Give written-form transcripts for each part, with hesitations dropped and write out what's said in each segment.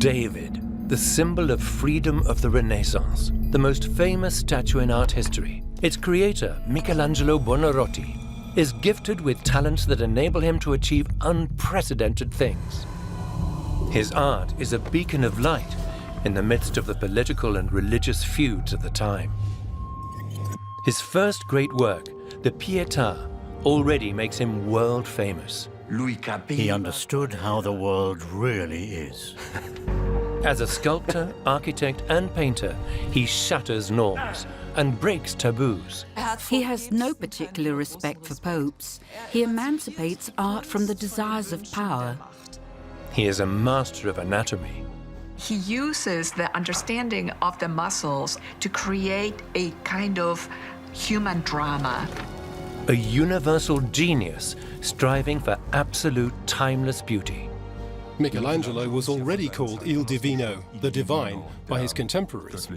David, the symbol of freedom of the Renaissance, the most famous statue in art history. Its creator, Michelangelo Buonarroti, is gifted with talents that enable him to achieve unprecedented things. His art is a beacon of light in the midst of the political and religious feuds of the time. His first great work, the Pietà, already makes him world famous. He understood how the world really is. As a sculptor, architect, and painter, he shatters norms and breaks taboos. He has no particular respect for popes. He emancipates art from the desires of power. He is a master of anatomy. He uses the understanding of the muscles to create a kind of human drama. A universal genius striving for absolute timeless beauty. Michelangelo was already called Il Divino, the divine, by his contemporaries.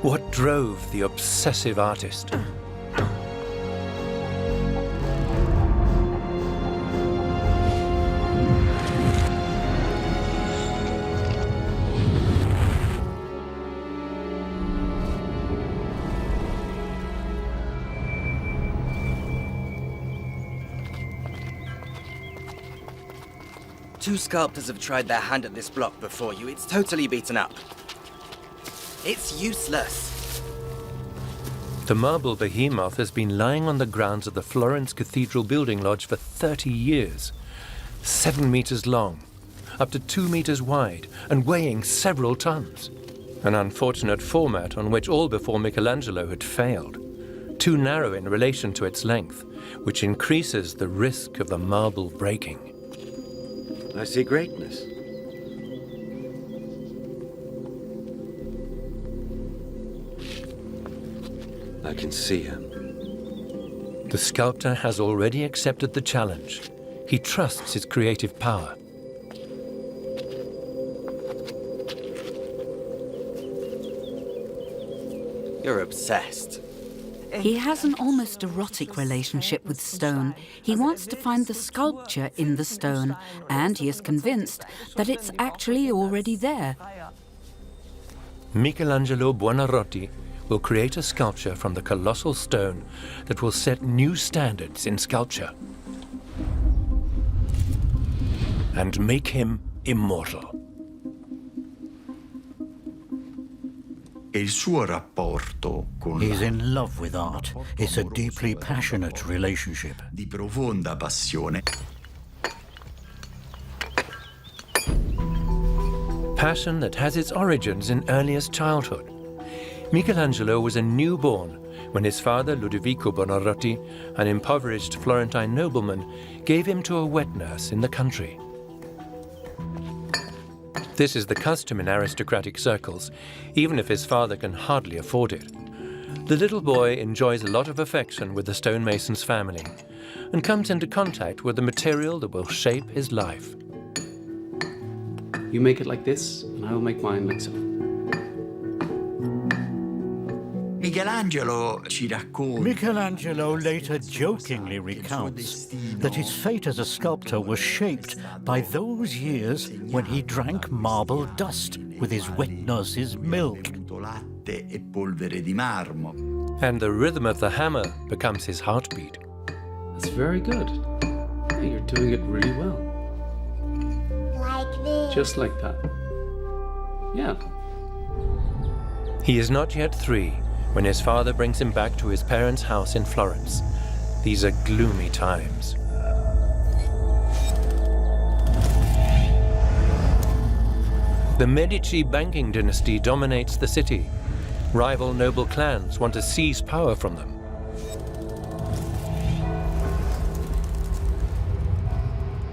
What drove the obsessive artist? Two sculptors have tried their hand at this block before you. It's totally beaten up. It's useless. The marble behemoth has been lying on the grounds of the Florence Cathedral building lodge for 30 years. 7 meters long, up to 2 meters wide, and weighing several tons. An unfortunate format on which all before Michelangelo had failed. Too narrow in relation to its length, which increases the risk of the marble breaking. I see greatness. I can see him. The sculptor has already accepted the challenge. He trusts his creative power. You're obsessed. He has an almost erotic relationship with stone. He wants to find the sculpture in the stone, and he is convinced that it's actually already there. Michelangelo Buonarroti will create a sculpture from the colossal stone that will set new standards in sculpture and make him immortal. He's in love with art. It's a deeply passionate relationship. Di profonda passione. Passion that has its origins in earliest childhood. Michelangelo was a newborn when his father, Ludovico Buonarroti, an impoverished Florentine nobleman, gave him to a wet nurse in the country. This is the custom in aristocratic circles, even if his father can hardly afford it. The little boy enjoys a lot of affection with the stonemason's family and comes into contact with the material that will shape his life. You make it like this, and I will make mine like so. Michelangelo later jokingly recounts that his fate as a sculptor was shaped by those years when he drank marble dust with his wet nurse's milk. And the rhythm of the hammer becomes his heartbeat. That's very good. Yeah, you're doing it really well. Like this. Just like that. Yeah. He is not yet 3 when his father brings him back to his parents' house in Florence. These are gloomy times. The Medici banking dynasty dominates the city. Rival noble clans want to seize power from them.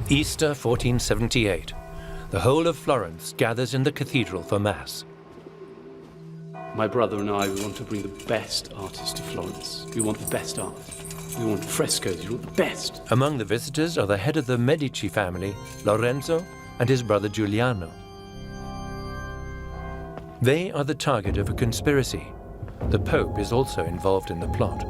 Easter 1478. The whole of Florence gathers in the cathedral for Mass. My brother and I, we want to bring the best artists to Florence. We want the best art. We want frescoes. We want the best. Among the visitors are the head of the Medici family, Lorenzo, and his brother Giuliano. They are the target of a conspiracy. The Pope is also involved in the plot.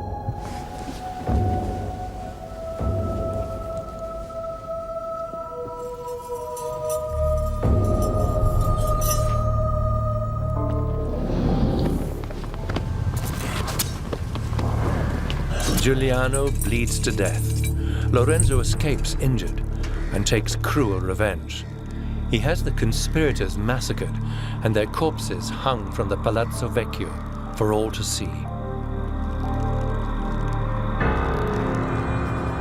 Giuliano bleeds to death. Lorenzo escapes injured and takes cruel revenge. He has the conspirators massacred and their corpses hung from the Palazzo Vecchio for all to see.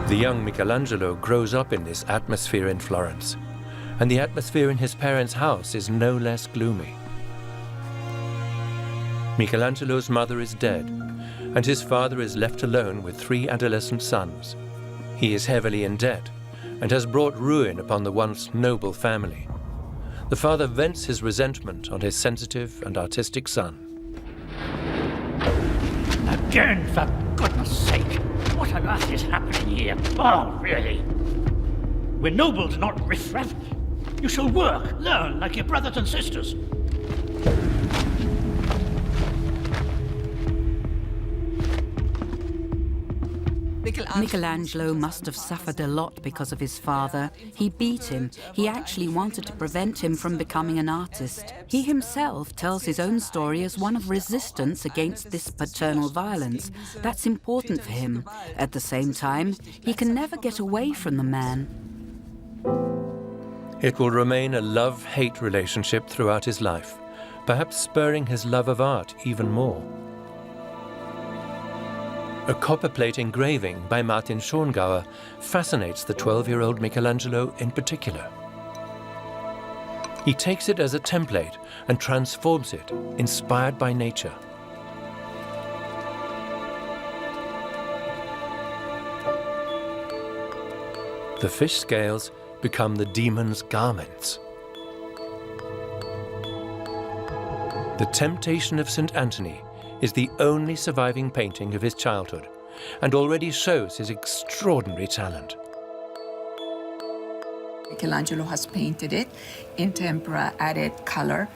The young Michelangelo grows up in this atmosphere in Florence, and the atmosphere in his parents' house is no less gloomy. Michelangelo's mother is dead, and his father is left alone with 3 adolescent sons. He is heavily in debt and has brought ruin upon the once noble family. The father vents his resentment on his sensitive and artistic son. Again, for goodness sake! What on earth is happening here? Oh, really? We're nobles, not riffraff. You shall work, learn like your brothers and sisters. Michelangelo must have suffered a lot because of his father. He beat him. He actually wanted to prevent him from becoming an artist. He himself tells his own story as one of resistance against this paternal violence. That's important for him. At the same time, he can never get away from the man. It will remain a love-hate relationship throughout his life, perhaps spurring his love of art even more. A copperplate engraving by Martin Schongauer fascinates the 12-year-old Michelangelo in particular. He takes it as a template and transforms it, inspired by nature. The fish scales become the demon's garments. The Temptation of St. Anthony is the only surviving painting of his childhood and already shows his extraordinary talent. Michelangelo has painted it in tempera, added color,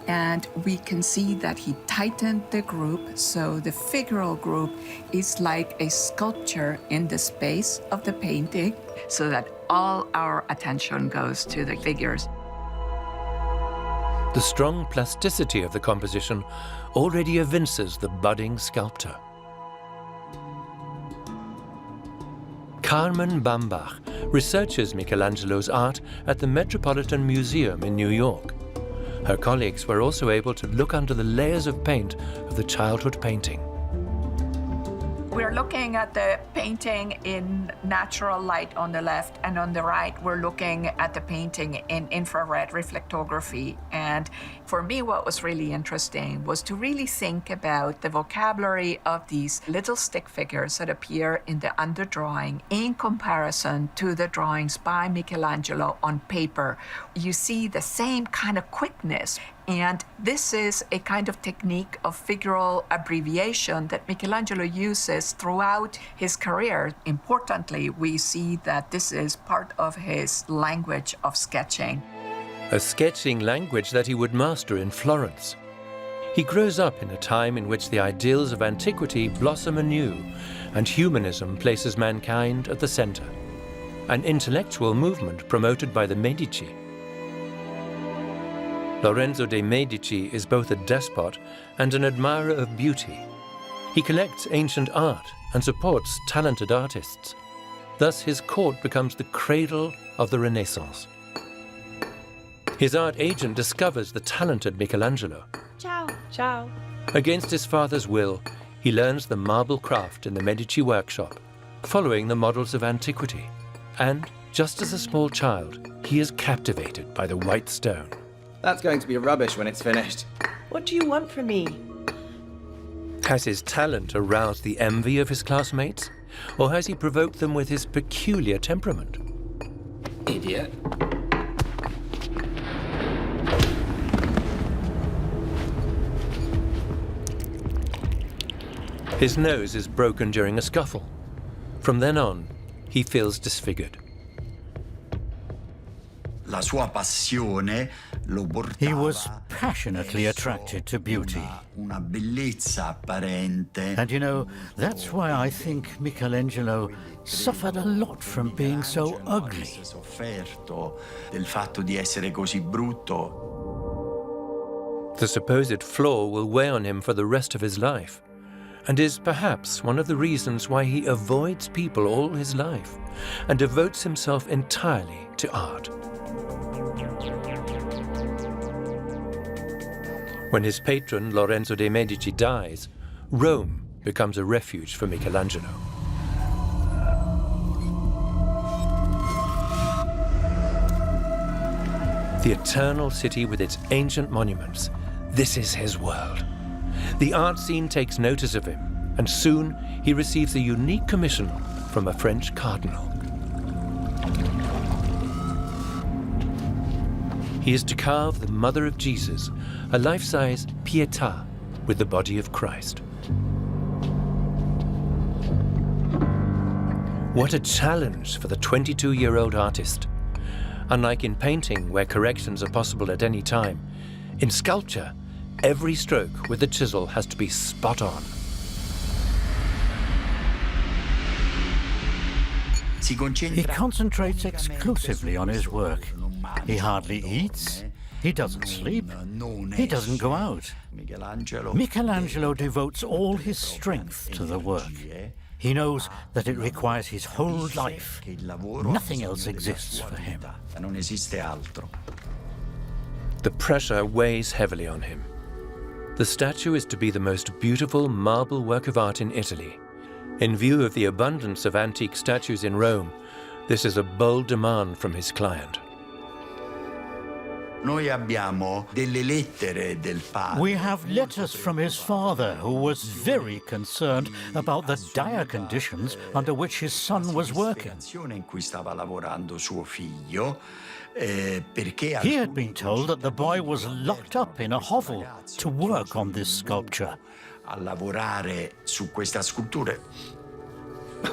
and we can see that he tightened the group, so the figural group is like a sculpture in the space of the painting, so that all our attention goes to the figures. The strong plasticity of the composition already evinces the budding sculptor. Carmen Bambach researches Michelangelo's art at the Metropolitan Museum in New York. Her colleagues were also able to look under the layers of paint of the childhood painting. We're looking at the painting in natural light on the left, and on the right, we're looking at the painting in infrared reflectography. And for me, what was really interesting was to really think about the vocabulary of these little stick figures that appear in the underdrawing in comparison to the drawings by Michelangelo on paper. You see the same kind of quickness. And this is a kind of technique of figural abbreviation that Michelangelo uses throughout his career. Importantly, we see that this is part of his language of sketching. A sketching language that he would master in Florence. He grows up in a time in which the ideals of antiquity blossom anew and humanism places mankind at the center. An intellectual movement promoted by the Medici. Lorenzo de' Medici is both a despot and an admirer of beauty. He collects ancient art and supports talented artists. Thus, his court becomes the cradle of the Renaissance. His art agent discovers the talented Michelangelo. Ciao. Ciao. Against his father's will, he learns the marble craft in the Medici workshop, following the models of antiquity. And, just as a small child, he is captivated by the white stone. That's going to be rubbish when it's finished. What do you want from me? Has his talent aroused the envy of his classmates? Or has he provoked them with his peculiar temperament? Idiot. His nose is broken during a scuffle. From then on, he feels disfigured. La sua passione lo portava. He was passionately attracted to beauty. Una bellezza apparente. And you know, that's why I think Michelangelo suffered a lot from being so ugly. Sofferto del fatto di essere così brutto. The supposed flaw will weigh on him for the rest of his life. and is perhaps one of the reasons why he avoids people all his life and devotes himself entirely to art. When his patron, Lorenzo de' Medici, dies, Rome becomes a refuge for Michelangelo. The eternal city with its ancient monuments, this is his world. The art scene takes notice of him, and soon he receives a unique commission from a French cardinal. He is to carve the Mother of Jesus, a life-size Pietà with the body of Christ. What a challenge for the 22-year-old artist. Unlike in painting, where corrections are possible at any time, in sculpture, every stroke with the chisel has to be spot on. He concentrates exclusively on his work. He hardly eats, he doesn't sleep, he doesn't go out. Michelangelo devotes all his strength to the work. He knows that it requires his whole life. Nothing else exists for him. The pressure weighs heavily on him. The statue is to be the most beautiful marble work of art in Italy. In view of the abundance of antique statues in Rome, this is a bold demand from his client. We have letters from his father, who was very concerned about the dire conditions under which his son was working. He had been told that the boy was locked up in a hovel to work on this sculpture.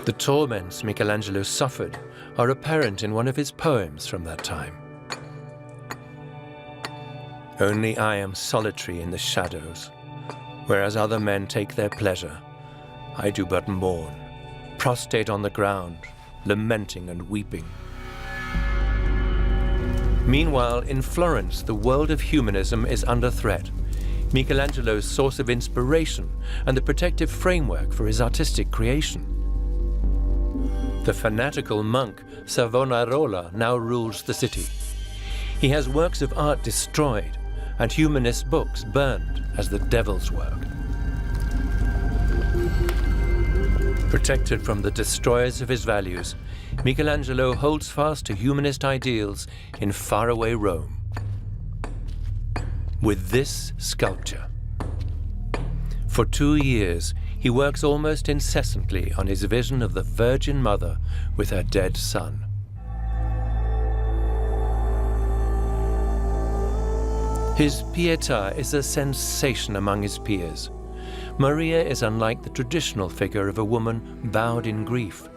The torments Michelangelo suffered are apparent in one of his poems from that time. Only I am solitary in the shadows, whereas other men take their pleasure. I do but mourn, prostrate on the ground, lamenting and weeping. Meanwhile, in Florence, the world of humanism is under threat. Michelangelo's source of inspiration and the protective framework for his artistic creation. The fanatical monk Savonarola now rules the city. He has works of art destroyed and humanist books burned as the devil's work. Protected from the destroyers of his values, Michelangelo holds fast to humanist ideals in faraway Rome. With this sculpture. For 2 years, he works almost incessantly on his vision of the Virgin Mother with her dead son. His Pietà is a sensation among his peers. Maria is unlike the traditional figure of a woman bowed in grief.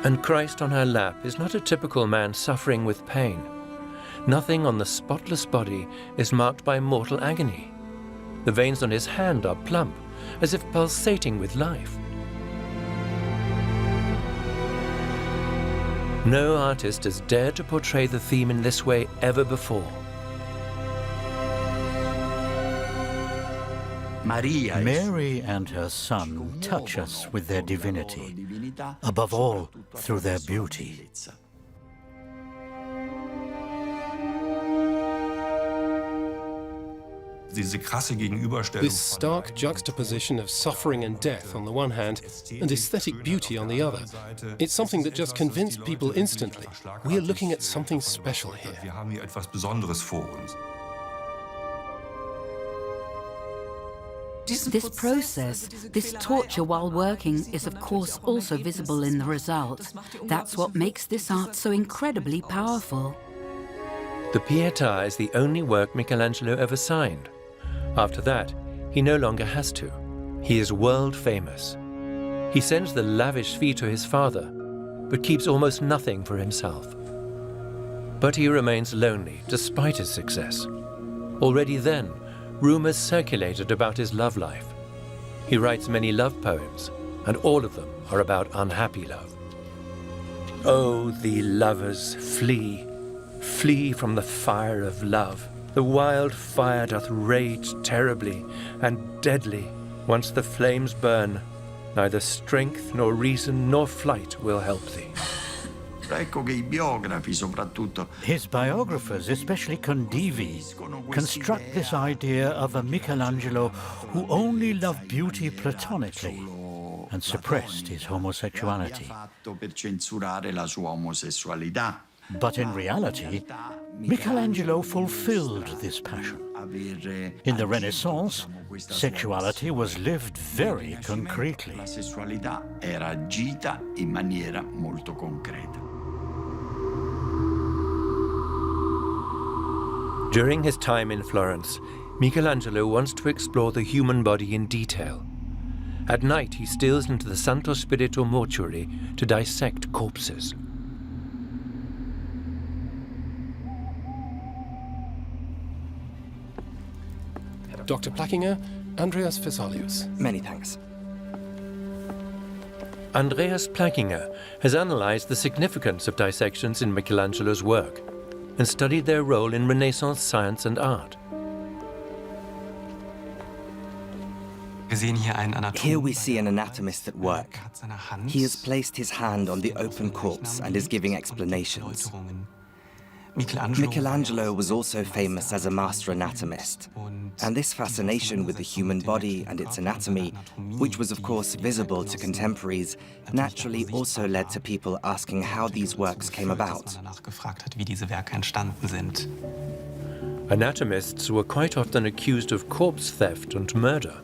And Christ on her lap is not a typical man suffering with pain. Nothing on the spotless body is marked by mortal agony. The veins on his hand are plump, as if pulsating with life. No artist has dared to portray the theme in this way ever before. Mary and her son touch us with their divinity, above all through their beauty. This stark juxtaposition of suffering and death on the one hand and aesthetic beauty on the other, it's something that just convinced people instantly. We are looking at something special here. This process, this torture while working, is of course also visible in the result. That's what makes this art so incredibly powerful. The Pietà is the only work Michelangelo ever signed. After that, he no longer has to. He is world famous. He sends the lavish fee to his father, but keeps almost nothing for himself. But he remains lonely despite his success. Already then, rumors circulated about his love life. He writes many love poems, and all of them are about unhappy love. Oh, the lovers flee, flee from the fire of love. The wild fire doth rage terribly and deadly. Once the flames burn, neither strength nor reason nor flight will help thee. His biographers, especially Condivi, construct this idea of a Michelangelo who only loved beauty platonically and suppressed his homosexuality. But in reality, Michelangelo fulfilled this passion. In the Renaissance, sexuality was lived very concretely. During his time in Florence, Michelangelo wants to explore the human body in detail. At night, he steals into the Santo Spirito mortuary to dissect corpses. Dr. Plackinger, Andreas Vesalius. Many thanks. Andreas Plackinger has analyzed the significance of dissections in Michelangelo's work and studied their role in Renaissance science and art. Here we see an anatomist at work. He has placed his hand on the open corpse and is giving explanations. Michelangelo was also famous as a master anatomist, and this fascination with the human body and its anatomy, which was of course visible to contemporaries, naturally also led to people asking how these works came about. Anatomists were quite often accused of corpse theft and murder.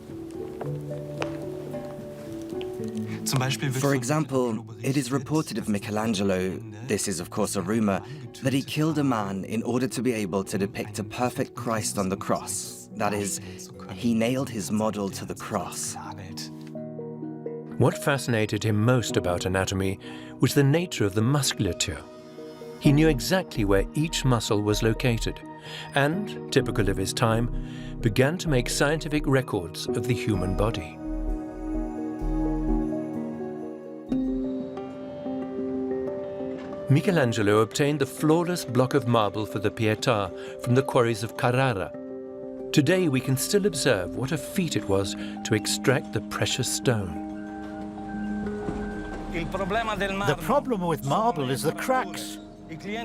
For example, it is reported of Michelangelo, this is of course a rumor, that he killed a man in order to be able to depict a perfect Christ on the cross. That is, he nailed his model to the cross. What fascinated him most about anatomy was the nature of the musculature. He knew exactly where each muscle was located and, typical of his time, began to make scientific records of the human body. Michelangelo obtained the flawless block of marble for the Pietà from the quarries of Carrara. Today we can still observe what a feat it was to extract the precious stone. The problem with marble is the cracks.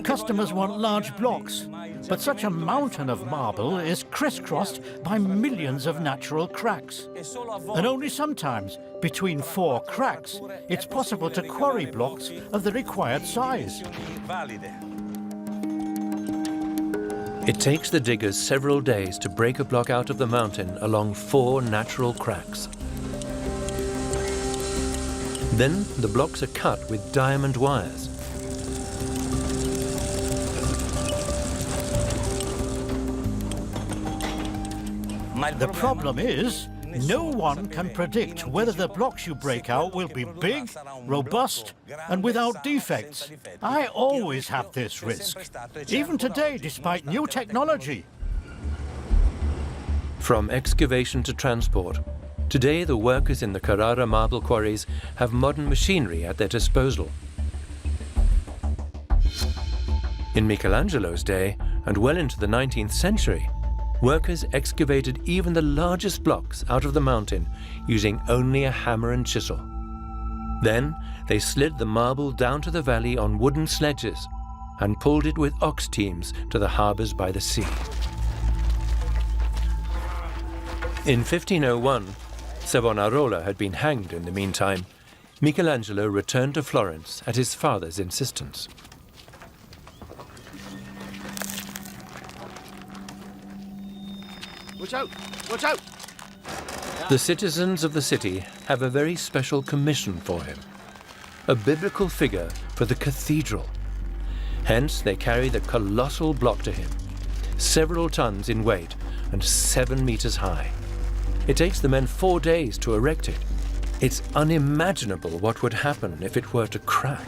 Customers want large blocks, but such a mountain of marble is crisscrossed by millions of natural cracks. And only sometimes, between 4 cracks, it's possible to quarry blocks of the required size. It takes the diggers several days to break a block out of the mountain along 4 natural cracks. Then the blocks are cut with diamond wires. The problem is, no one can predict whether the blocks you break out will be big, robust, and without defects. I always have this risk, even today, despite new technology. From excavation to transport, today the workers in the Carrara marble quarries have modern machinery at their disposal. In Michelangelo's day, and well into the 19th century, workers excavated even the largest blocks out of the mountain using only a hammer and chisel. Then they slid the marble down to the valley on wooden sledges and pulled it with ox teams to the harbors by the sea. In 1501, Savonarola had been hanged in the meantime. Michelangelo returned to Florence at his father's insistence. Watch out! Watch out! The citizens of the city have a very special commission for him, a biblical figure for the cathedral. Hence, they carry the colossal block to him, several tons in weight and 7 meters high. It takes the men 4 days to erect it. It's unimaginable what would happen if it were to crack.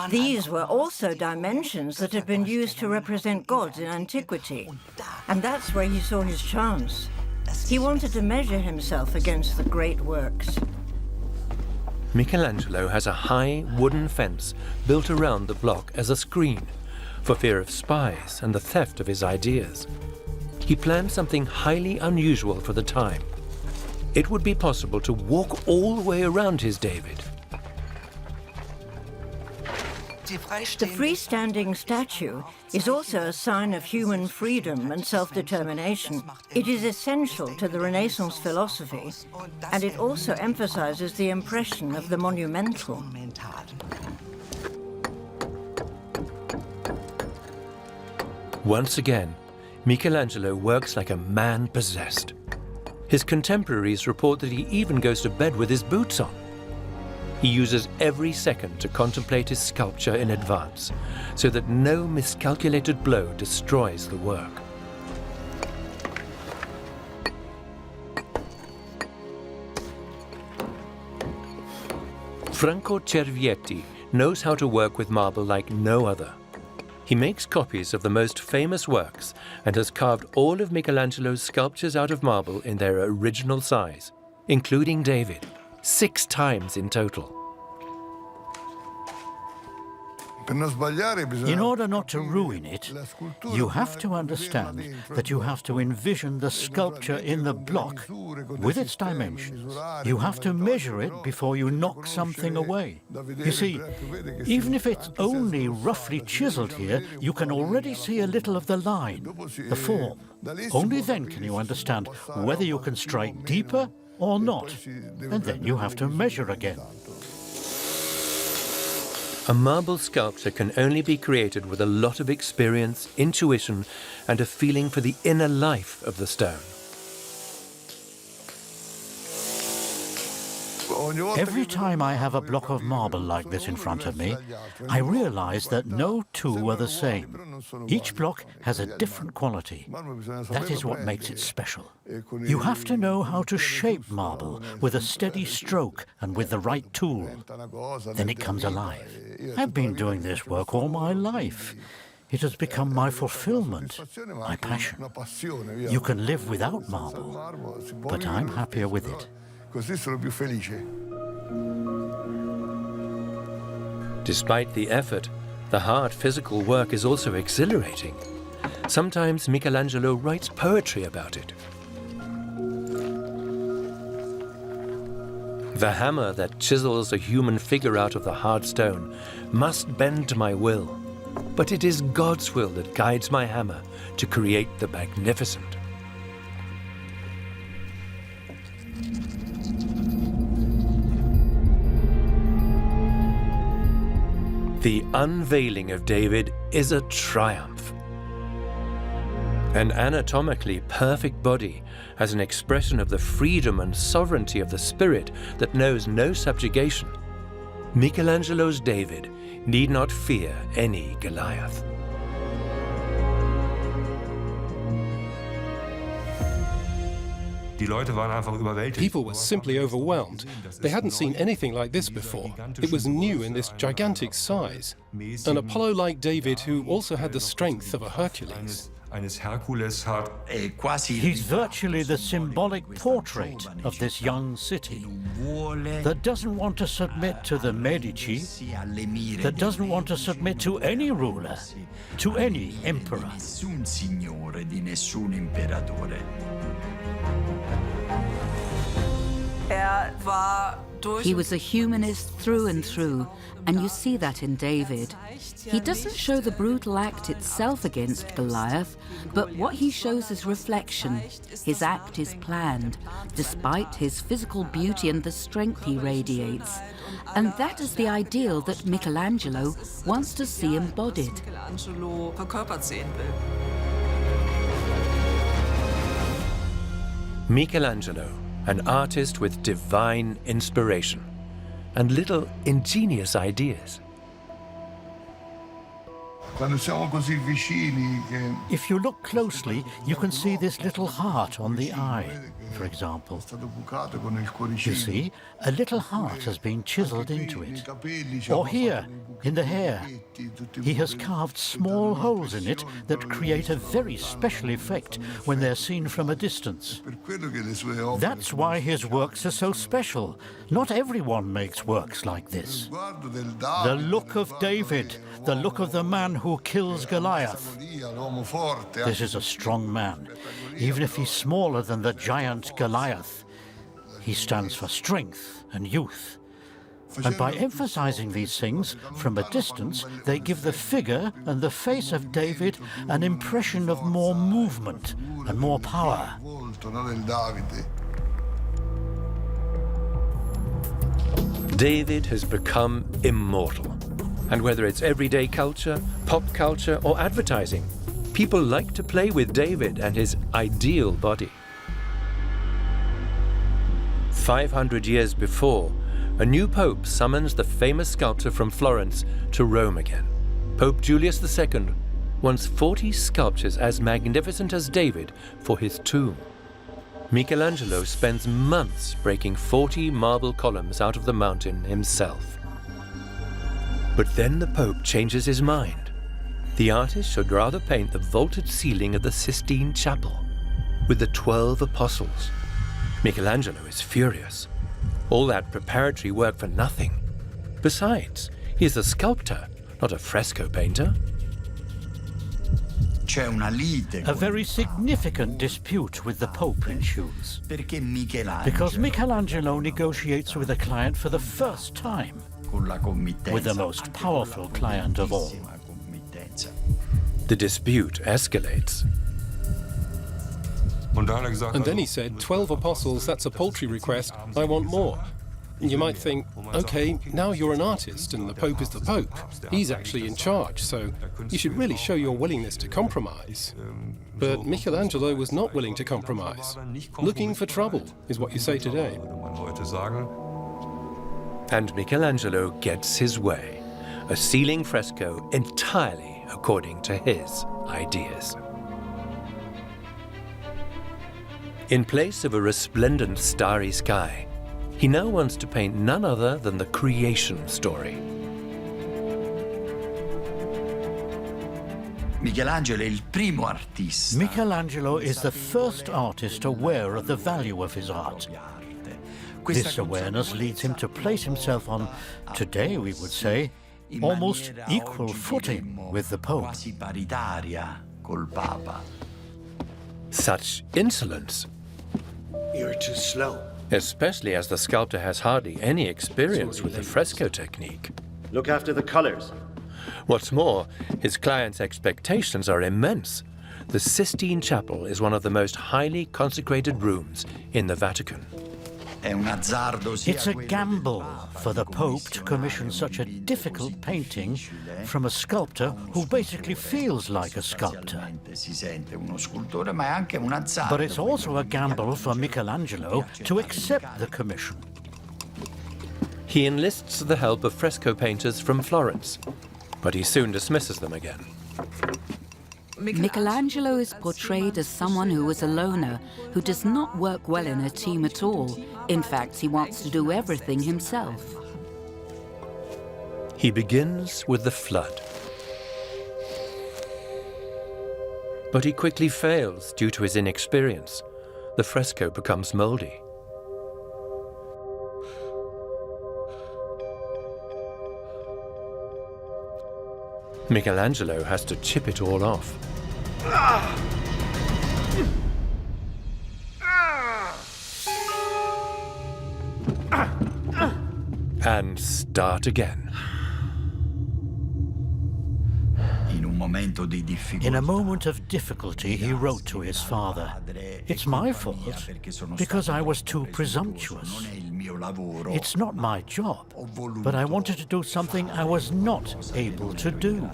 These were also dimensions that had been used to represent gods in antiquity. And that's where he saw his chance. He wanted to measure himself against the great works. Michelangelo has a high wooden fence built around the block as a screen for fear of spies and the theft of his ideas. He planned something highly unusual for the time. It would be possible to walk all the way around his David. The freestanding statue is also a sign of human freedom and self-determination. It is essential to the Renaissance philosophy, and it also emphasizes the impression of the monumental. Once again, Michelangelo works like a man possessed. His contemporaries report that he even goes to bed with his boots on. He uses every second to contemplate his sculpture in advance, so that no miscalculated blow destroys the work. Franco Cervietti knows how to work with marble like no other. He makes copies of the most famous works and has carved all of Michelangelo's sculptures out of marble in their original size, including David, 6 times in total. In order not to ruin it, you have to understand that you have to envision the sculpture in the block with its dimensions. You have to measure it before you knock something away. You see, even if it's only roughly chiseled here, you can already see a little of the line, the form. Only then can you understand whether you can strike deeper or not, and then you have to measure again. A marble sculpture can only be created with a lot of experience, intuition, and a feeling for the inner life of the stone. Every time I have a block of marble like this in front of me, I realize that no two are the same. Each block has a different quality. That is what makes it special. You have to know how to shape marble with a steady stroke and with the right tool. Then it comes alive. I've been doing this work all my life. It has become my fulfillment, my passion. You can live without marble, but I'm happier with it. Despite the effort, the hard physical work is also exhilarating. Sometimes Michelangelo writes poetry about it. The hammer that chisels a human figure out of the hard stone must bend to my will, but it is God's will that guides my hammer to create the magnificent. The unveiling of David is a triumph. An anatomically perfect body as an expression of the freedom and sovereignty of the spirit that knows no subjugation, Michelangelo's David need not fear any Goliath. People were simply overwhelmed. They hadn't seen anything like this before. It was new in this gigantic size. An Apollo like David who also had the strength of a Hercules. He's virtually the symbolic portrait of this young city that doesn't want to submit to the Medici, that doesn't want to submit to any ruler, to any emperor. He was a humanist through and through, and you see that in David. He doesn't show the brutal act itself against Goliath, but what he shows is reflection. His act is planned, despite his physical beauty and the strength he radiates. And that is the ideal that Michelangelo wants to see embodied. Michelangelo, an artist with divine inspiration and little ingenious ideas. If you look closely, you can see this little heart on the eye, for example. You see, a little heart has been chiseled into it. Or here, in the hair, he has carved small holes in it that create a very special effect when they're seen from a distance. That's why his works are so special. Not everyone makes works like this. The look of David, the look of the man who kills Goliath. This is a strong man, even if he's smaller than the giant Goliath. He stands for strength and youth. And by emphasizing these things from a distance, they give the figure and the face of David an impression of more movement and more power. David has become immortal. And whether it's everyday culture, pop culture, or advertising, people like to play with David and his ideal body. 500 years before, a new pope summons the famous sculptor from Florence to Rome again. Pope Julius II wants 40 sculptures as magnificent as David for his tomb. Michelangelo spends months breaking 40 marble columns out of the mountain himself. But then the Pope changes his mind. The artist should rather paint the vaulted ceiling of the Sistine Chapel with the 12 apostles. Michelangelo is furious. All that preparatory work for nothing. Besides, he's a sculptor, not a fresco painter. A very significant dispute with the Pope ensues. Because Michelangelo negotiates with a client for the first time, with the most powerful client of all. The dispute escalates. And then he said, 12 apostles, that's a paltry request, I want more. You might think, okay, now you're an artist and the Pope is the Pope. He's actually in charge, so you should really show your willingness to compromise. But Michelangelo was not willing to compromise. Looking for trouble is what you say today. And Michelangelo gets his way. A ceiling fresco entirely according to his ideas. In place of a resplendent starry sky, he now wants to paint none other than the creation story. Michelangelo is the first artist aware of the value of his art. This awareness leads him to place himself on, today we would say, almost equal footing with the Pope. Such insolence. You're too slow. Especially as the sculptor has hardly any experience with the fresco technique. Look after the colors. What's more, his client's expectations are immense. The Sistine Chapel is one of the most highly consecrated rooms in the Vatican. It's a gamble for the Pope to commission such a difficult painting from a sculptor who basically feels like a sculptor. But it's also a gamble for Michelangelo to accept the commission. He enlists the help of fresco painters from Florence, but he soon dismisses them again. Michelangelo is portrayed as someone who is a loner, who does not work well in a team at all. In fact, he wants to do everything himself. He begins with the flood. But he quickly fails due to his inexperience. The fresco becomes moldy. Michelangelo has to chip it all off. And start again. In a moment of difficulty, he wrote to his father, "It's my fault, because I was too presumptuous. It's not my job, but I wanted to do something I was not able to do."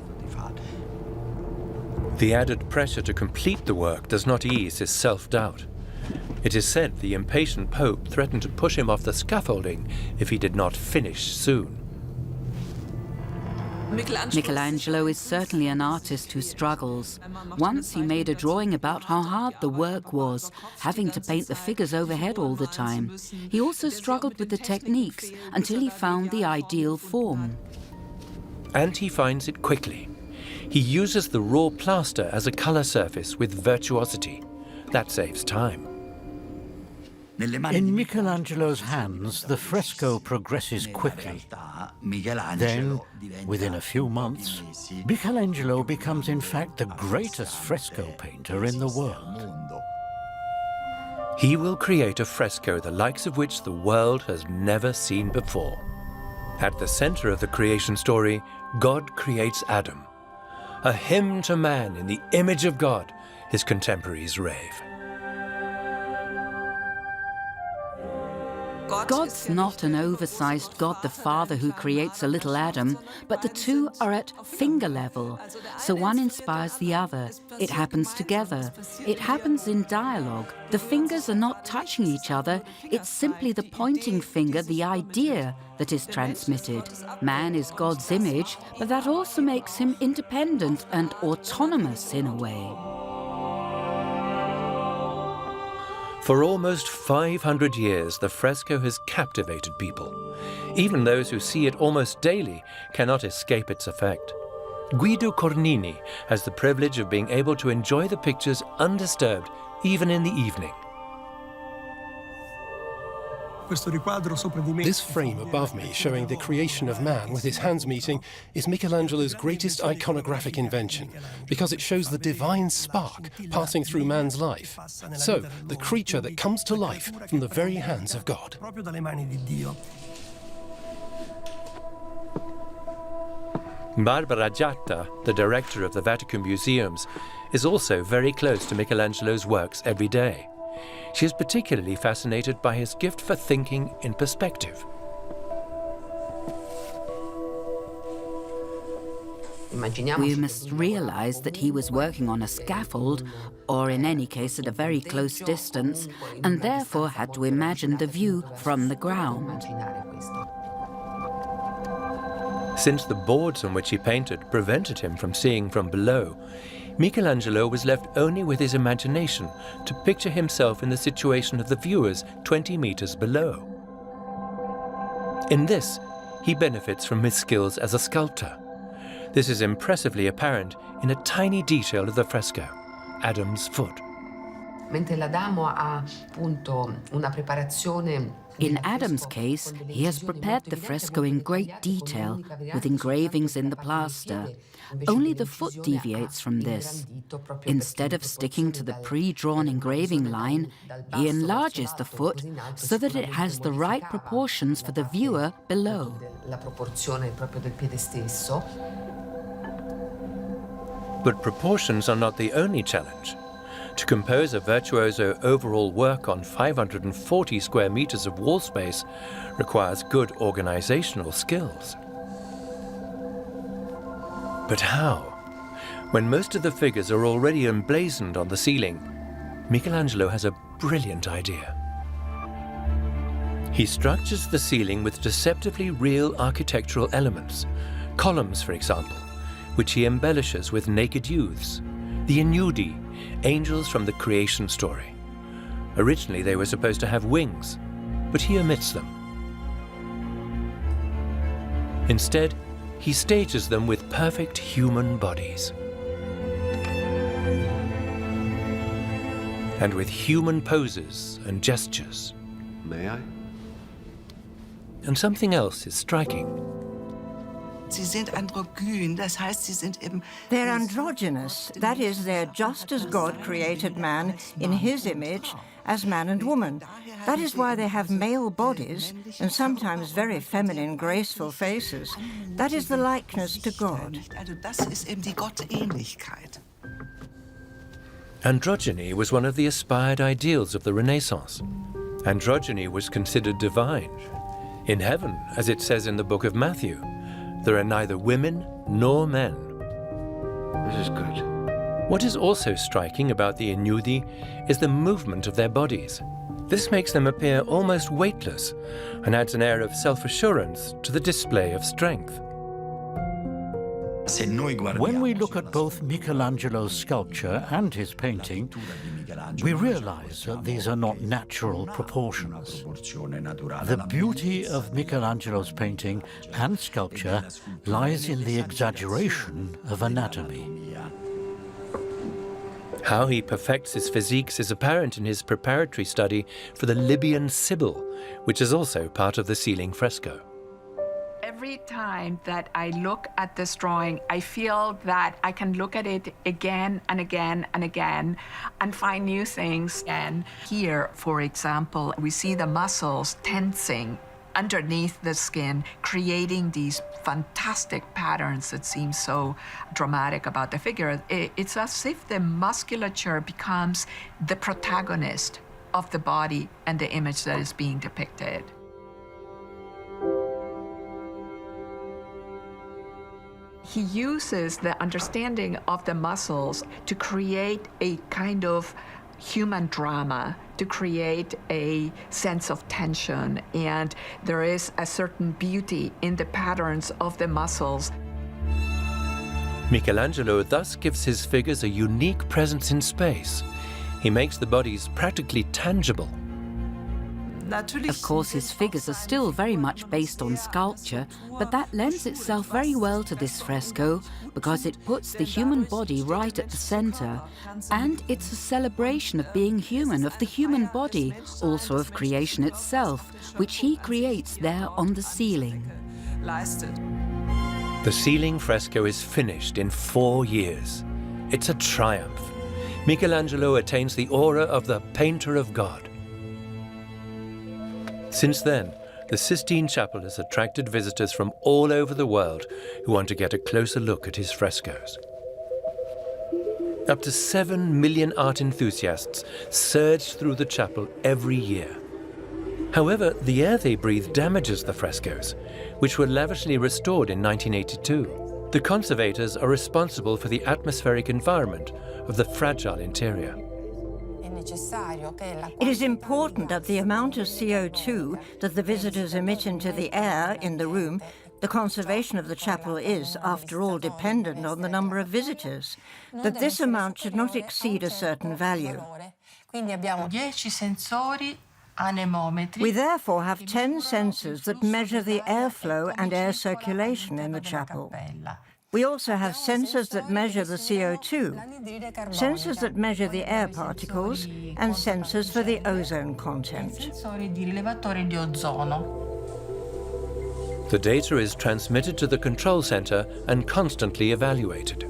The added pressure to complete the work does not ease his self-doubt. It is said the impatient Pope threatened to push him off the scaffolding if he did not finish soon. Michelangelo is certainly an artist who struggles. Once he made a drawing about how hard the work was, having to paint the figures overhead all the time. He also struggled with the techniques until he found the ideal form. And he finds it quickly. He uses the raw plaster as a color surface with virtuosity. That saves time. In Michelangelo's hands, the fresco progresses quickly. Then, within a few months, Michelangelo becomes in fact the greatest fresco painter in the world. He will create a fresco the likes of which the world has never seen before. At the center of the creation story, God creates Adam. A hymn to man in the image of God, his contemporaries rave. God's not an oversized God the Father who creates a little Adam, but the two are at finger level. So one inspires the other. It happens together. It happens in dialogue. The fingers are not touching each other. It's simply the pointing finger, the idea, that is transmitted. Man is God's image, but that also makes him independent and autonomous in a way. For almost 500 years, the fresco has captivated people. Even those who see it almost daily cannot escape its effect. Guido Cornini has the privilege of being able to enjoy the pictures undisturbed, even in the evening. This frame above me, showing the creation of man with his hands meeting, is Michelangelo's greatest iconographic invention, because it shows the divine spark passing through man's life. So, the creature that comes to life from the very hands of God. Barbara Giatta, the director of the Vatican Museums, is also very close to Michelangelo's works every day. She is particularly fascinated by his gift for thinking in perspective. We must realize that he was working on a scaffold, or in any case at a very close distance, and therefore had to imagine the view from the ground. Since the boards on which he painted prevented him from seeing from below, Michelangelo was left only with his imagination to picture himself in the situation of the viewers 20 meters below. In this, he benefits from his skills as a sculptor. This is impressively apparent in a tiny detail of the fresco, Adam's foot. In Adam's case, he has prepared the fresco in great detail, with engravings in the plaster. Only the foot deviates from this. Instead of sticking to the pre-drawn engraving line, he enlarges the foot so that it has the right proportions for the viewer below. But proportions are not the only challenge. To compose a virtuoso overall work on 540 square meters of wall space requires good organizational skills. But how? When most of the figures are already emblazoned on the ceiling, Michelangelo has a brilliant idea. He structures the ceiling with deceptively real architectural elements, columns, for example, which he embellishes with naked youths, the Ignudi, angels from the creation story. Originally, they were supposed to have wings, but he omits them. Instead, he stages them with perfect human bodies. And with human poses and gestures. May I? And something else is striking. They're androgynous, that is, they're just as God created man in his image as man and woman. That is why they have male bodies and sometimes very feminine, graceful faces. That is the likeness to God. Androgyny was one of the aspired ideals of the Renaissance. Androgyny was considered divine. In heaven, as it says in the book of Matthew, there are neither women nor men. This is good. What is also striking about the Ignudi is the movement of their bodies. This makes them appear almost weightless and adds an air of self-assurance to the display of strength. When we look at both Michelangelo's sculpture and his painting, we realize that these are not natural proportions. The beauty of Michelangelo's painting and sculpture lies in the exaggeration of anatomy. How he perfects his physiques is apparent in his preparatory study for the Libyan Sibyl, which is also part of the ceiling fresco. Every time that I look at this drawing, I feel that I can look at it again and again and again and find new things. And here, for example, we see the muscles tensing underneath the skin, creating these fantastic patterns that seem so dramatic about the figure. It's as if the musculature becomes the protagonist of the body and the image that is being depicted. He uses the understanding of the muscles to create a kind of human drama, to create a sense of tension, and there is a certain beauty in the patterns of the muscles. Michelangelo thus gives his figures a unique presence in space. He makes the bodies practically tangible. Of course, his figures are still very much based on sculpture, but that lends itself very well to this fresco because it puts the human body right at the center. And it's a celebration of being human, of the human body, also of creation itself, which he creates there on the ceiling. The ceiling fresco is finished in 4 years. It's a triumph. Michelangelo attains the aura of the painter of God. Since then, the Sistine Chapel has attracted visitors from all over the world who want to get a closer look at his frescoes. Up to 7 million art enthusiasts surge through the chapel every year. However, the air they breathe damages the frescoes, which were lavishly restored in 1982. The conservators are responsible for the atmospheric environment of the fragile interior. It is important that the amount of CO2 that the visitors emit into the air in the room, the conservation of the chapel is, after all, dependent on the number of visitors, that this amount should not exceed a certain value. We therefore have 10 sensors that measure the airflow and air circulation in the chapel. We also have sensors that measure the CO2, sensors that measure the air particles, and sensors for the ozone content. The data is transmitted to the control center and constantly evaluated.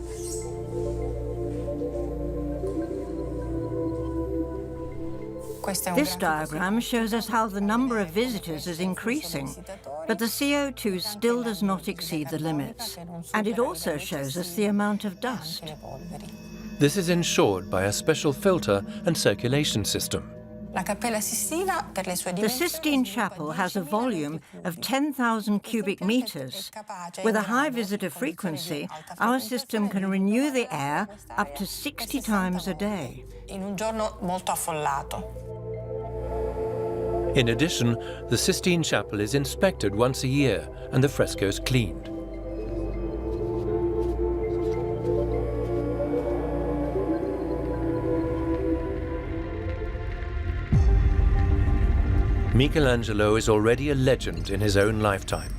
This diagram shows us how the number of visitors is increasing, but the CO2 still does not exceed the limits. And it also shows us the amount of dust. This is ensured by a special filter and circulation system. The Sistine Chapel has a volume of 10,000 cubic meters. With a high visitor frequency, our system can renew the air up to 60 times a day. In addition, the Sistine Chapel is inspected once a year and the frescoes cleaned. Michelangelo is already a legend in his own lifetime.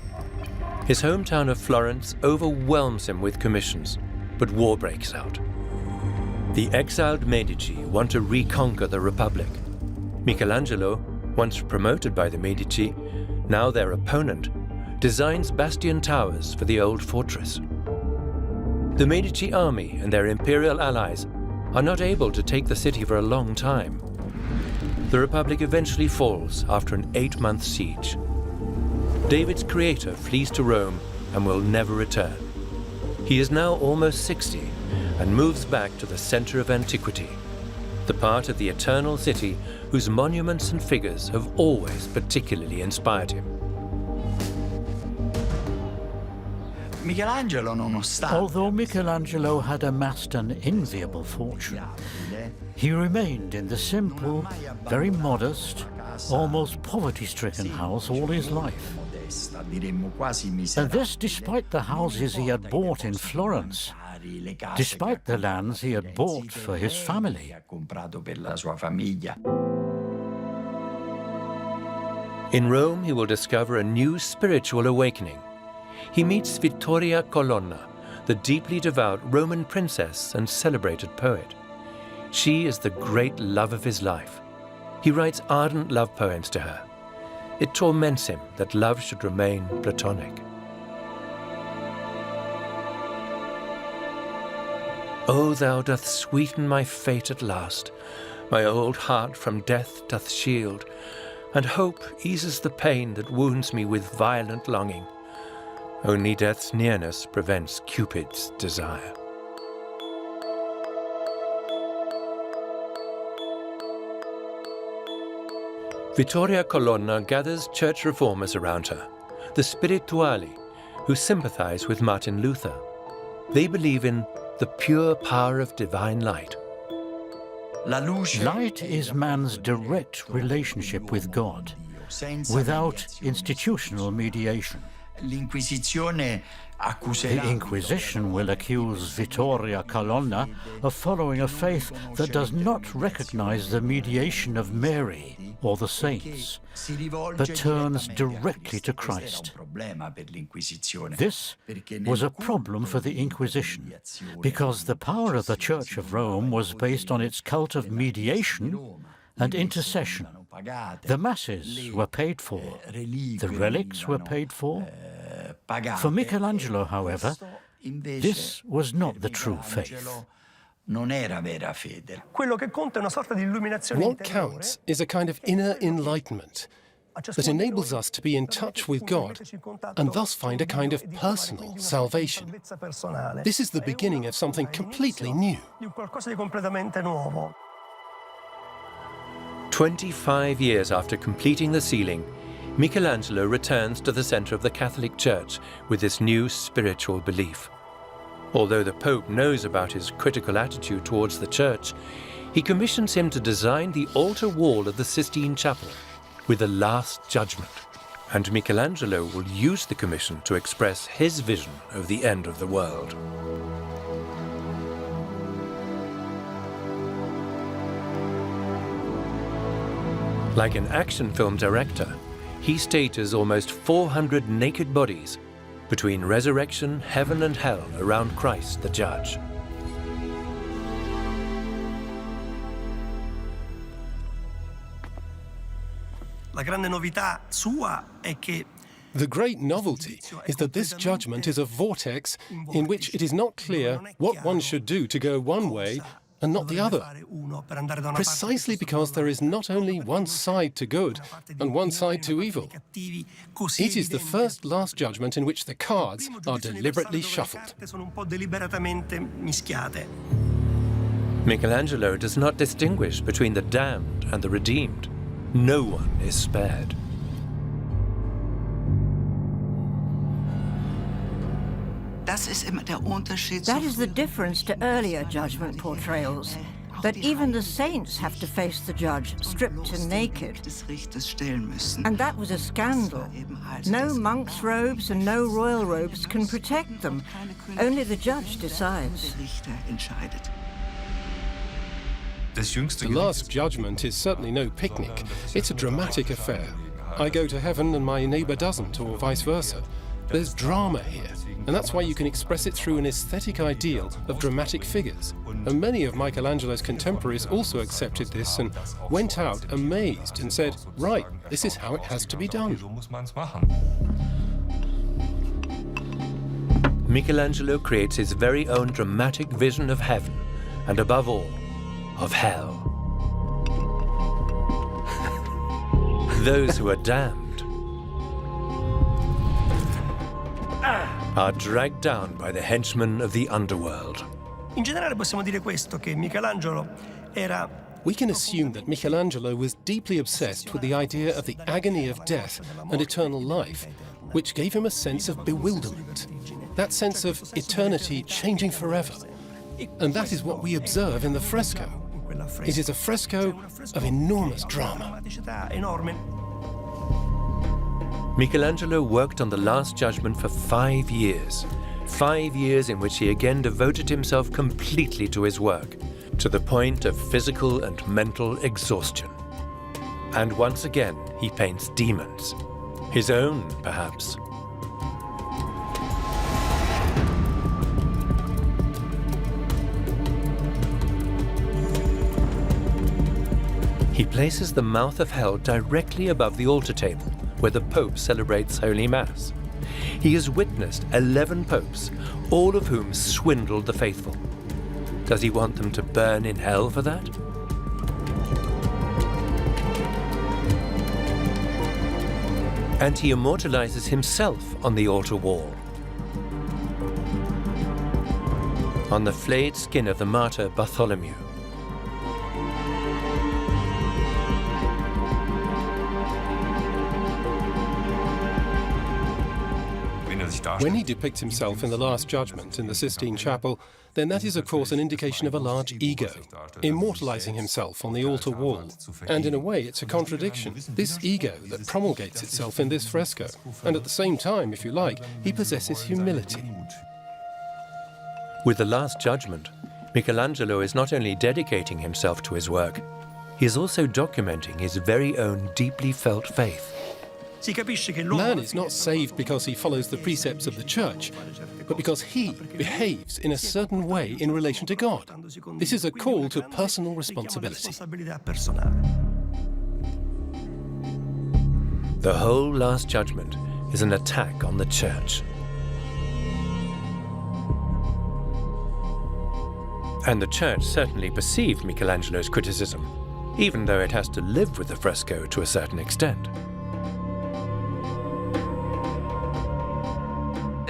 His hometown of Florence overwhelms him with commissions, but war breaks out. The exiled Medici want to reconquer the Republic. Michelangelo, once promoted by the Medici, now their opponent, designs bastion towers for the old fortress. The Medici army and their imperial allies are not able to take the city for a long time. The Republic eventually falls after an 8-month siege. David's creator flees to Rome and will never return. He is now almost 60 and moves back to the center of antiquity, the part of the eternal city whose monuments and figures have always particularly inspired him. Although Michelangelo had amassed an enviable fortune, he remained in the simple, very modest, almost poverty-stricken house all his life. And this despite the houses he had bought in Florence, despite the lands he had bought for his family. In Rome, he will discover a new spiritual awakening. He meets Vittoria Colonna, the deeply devout Roman princess and celebrated poet. She is the great love of his life. He writes ardent love poems to her. It torments him that love should remain platonic. O thou doth sweeten my fate at last, my old heart from death doth shield, and hope eases the pain that wounds me with violent longing. Only death's nearness prevents Cupid's desire. Vittoria Colonna gathers church reformers around her, the spirituali, who sympathize with Martin Luther. They believe in the pure power of divine light. Light is man's direct relationship with God, without institutional mediation. The Inquisition will accuse Vittoria Colonna of following a faith that does not recognize the mediation of Mary or the saints, but turns directly to Christ. This was a problem for the Inquisition, because the power of the Church of Rome was based on its cult of mediation and intercession. The masses were paid for, the relics were paid for. For Michelangelo, however, this was not the true faith. What counts is a kind of inner enlightenment that enables us to be in touch with God and thus find a kind of personal salvation. This is the beginning of something completely new. 25 years after completing the ceiling, Michelangelo returns to the center of the Catholic Church with this new spiritual belief. Although the Pope knows about his critical attitude towards the Church, he commissions him to design the altar wall of the Sistine Chapel with the Last Judgment. And Michelangelo will use the commission to express his vision of the end of the world. Like an action film director, he stages almost 400 naked bodies between resurrection, heaven and hell around Christ the Judge. The great novelty is that this judgment is a vortex in which it is not clear what one should do to go one way and not the other, precisely because there is not only one side to good and one side to evil. It is the first Last Judgment in which the cards are deliberately shuffled. Michelangelo does not distinguish between the damned and the redeemed. No one is spared. That is the difference to earlier judgment portrayals, that even the saints have to face the judge stripped and naked. And that was a scandal. No monk's robes and no royal robes can protect them. Only the judge decides. The Last Judgment is certainly no picnic. It's a dramatic affair. I go to heaven and my neighbor doesn't, or vice versa. There's drama here, and that's why you can express it through an aesthetic ideal of dramatic figures. And many of Michelangelo's contemporaries also accepted this and went out amazed and said, right, this is how it has to be done. Michelangelo creates his very own dramatic vision of heaven, and above all, of hell. Those who are damned are dragged down by the henchmen of the underworld. We can assume that Michelangelo was deeply obsessed with the idea of the agony of death and eternal life, which gave him a sense of bewilderment, that sense of eternity changing forever. And that is what we observe in the fresco. It is a fresco of enormous drama. Michelangelo worked on the Last Judgment for 5 years. 5 years in which he again devoted himself completely to his work, to the point of physical and mental exhaustion. And once again, he paints demons. His own, perhaps. He places the mouth of hell directly above the altar table, where the Pope celebrates Holy Mass. He has witnessed 11 popes, all of whom swindled the faithful. Does he want them to burn in hell for that? And he immortalizes himself on the altar wall. On the flayed skin of the martyr Bartholomew. When he depicts himself in the Last Judgment in the Sistine Chapel, then that is of course an indication of a large ego, immortalizing himself on the altar wall. And in a way it's a contradiction, this ego that promulgates itself in this fresco. And at the same time, if you like, he possesses humility. With the Last Judgment, Michelangelo is not only dedicating himself to his work, he is also documenting his very own deeply felt faith. Man is not saved because he follows the precepts of the Church, but because he behaves in a certain way in relation to God. This is a call to personal responsibility. The whole Last Judgment is an attack on the Church. And the Church certainly perceived Michelangelo's criticism, even though it has to live with the fresco to a certain extent.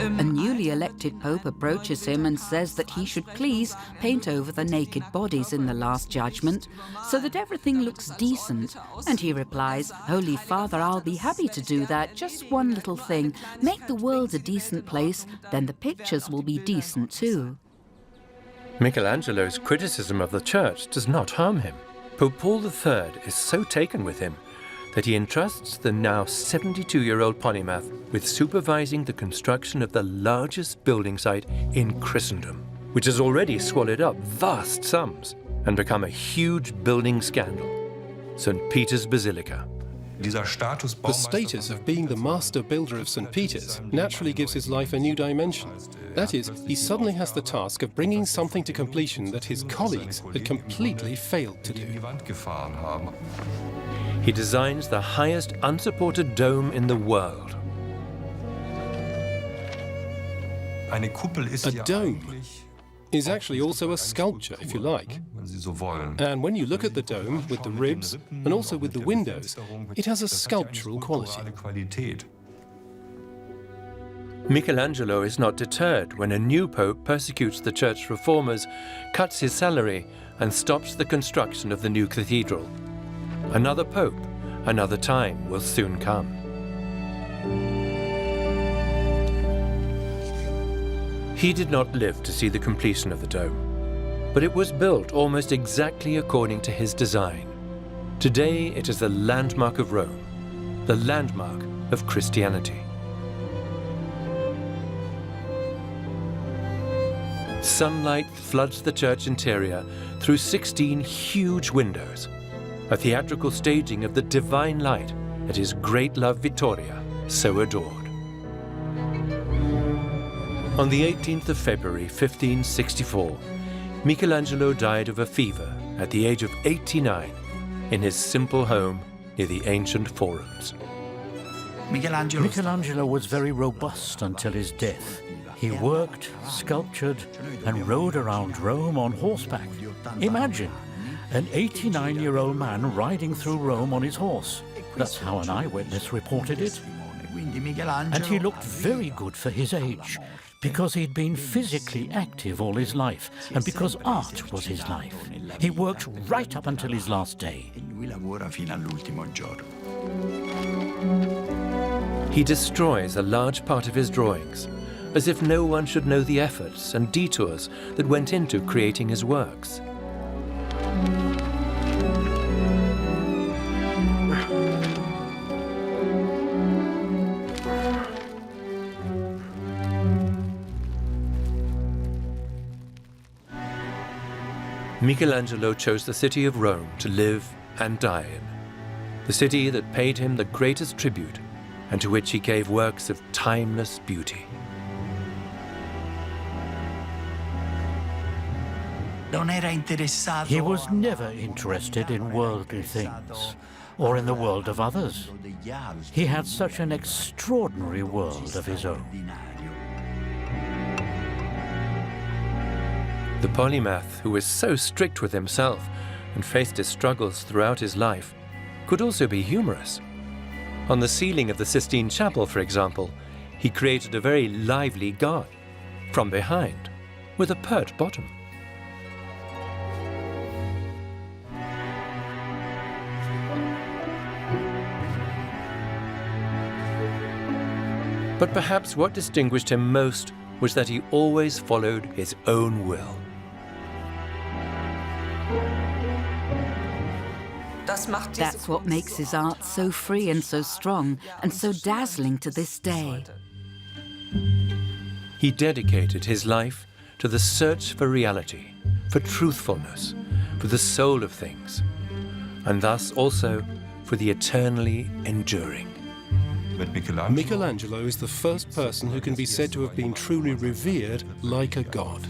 A newly elected pope approaches him and says that he should please paint over the naked bodies in the Last Judgment so that everything looks decent. And he replies, "Holy Father, I'll be happy to do that. Just one little thing. Make the world a decent place, then the pictures will be decent too." Michelangelo's criticism of the Church does not harm him. Pope Paul III is so taken with him that he entrusts the now 72-year-old polymath with supervising the construction of the largest building site in Christendom, which has already swallowed up vast sums and become a huge building scandal, St. Peter's Basilica. The status of being the master builder of St. Peter's naturally gives his life a new dimension. That is, he suddenly has the task of bringing something to completion that his colleagues had completely failed to do. He designs the highest unsupported dome in the world. A dome is actually also a sculpture, if you like. And when you look at the dome, with the ribs, and also with the windows, it has a sculptural quality. Michelangelo is not deterred when a new pope persecutes the church reformers, cuts his salary, and stops the construction of the new cathedral. Another pope, another time will soon come. He did not live to see the completion of the dome, but it was built almost exactly according to his design. Today it is the landmark of Rome, the landmark of Christianity. Sunlight floods the church interior through 16 huge windows, a theatrical staging of the divine light at his great love Vittoria so adored. On the 18th of February 1564, Michelangelo died of a fever at the age of 89 in his simple home near the ancient forums. Michelangelo was very robust until his death. He worked, sculptured, and rode around Rome on horseback. Imagine an 89-year-old man riding through Rome on his horse. That's how an eyewitness reported it. And he looked very good for his age, because he'd been physically active all his life, and because art was his life. He worked right up until his last day. He destroys a large part of his drawings, as if no one should know the efforts and detours that went into creating his works. Michelangelo chose the city of Rome to live and die in, the city that paid him the greatest tribute and to which he gave works of timeless beauty. He was never interested in worldly things or in the world of others. He had such an extraordinary world of his own. The polymath, who was so strict with himself and faced his struggles throughout his life, could also be humorous. On the ceiling of the Sistine Chapel, for example, he created a very lively god, from behind, with a pert bottom. But perhaps what distinguished him most was that he always followed his own will. That's what makes his art so free and so strong and so dazzling to this day. He dedicated his life to the search for reality, for truthfulness, for the soul of things, and thus also for the eternally enduring. Michelangelo is the first person who can be said to have been truly revered like a god.